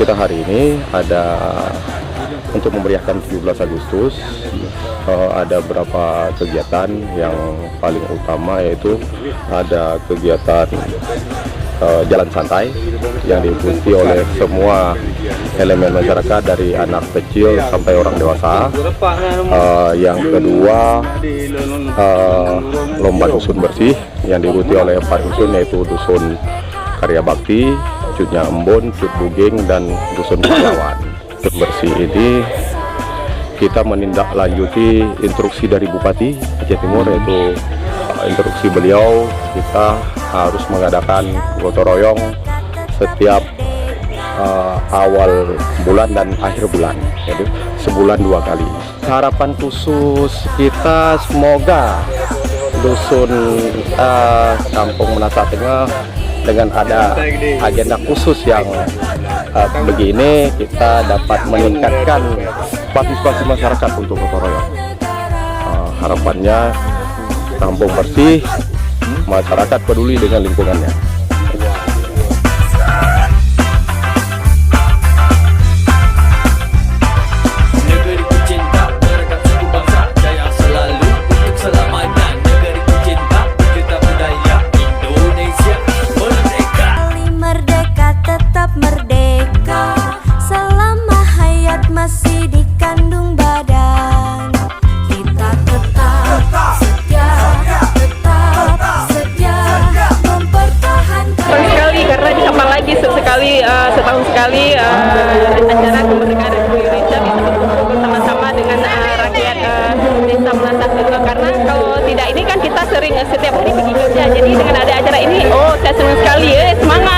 kita hari ini ada untuk memeriahkan 17 Agustus. Ada beberapa kegiatan yang paling utama, yaitu ada kegiatan jalan santai yang diikuti oleh semua elemen masyarakat dari anak kecil sampai orang dewasa. Yang kedua, lomba dusun bersih yang diikuti oleh 4 dusun, yaitu dusun Karya Bakti, Cutnya Embon, Cut Buging, dan dusun Pahlawan. Dusun bersih ini kita menindaklanjuti instruksi dari Bupati Aceh Timur, yaitu instruksi beliau kita harus mengadakan gotong royong setiap awal bulan dan akhir bulan, jadi sebulan 2 kali. Harapan khusus kita semoga dusun Kampung Menasa Tengah dengan ada agenda khusus yang begini, kita dapat meningkatkan partisipasi masyarakat untuk gotong royong. Harapannya kampung bersih, masyarakat peduli dengan lingkungannya. Setahun sekali acara kemerdekaan Republik Indonesia bisa bersama-sama dengan rakyat desa Menasa Tengah, karena kalau tidak ini kan kita sering setiap hari pergi kerja, jadi dengan ada acara ini, oh saya senang sekali, semangat.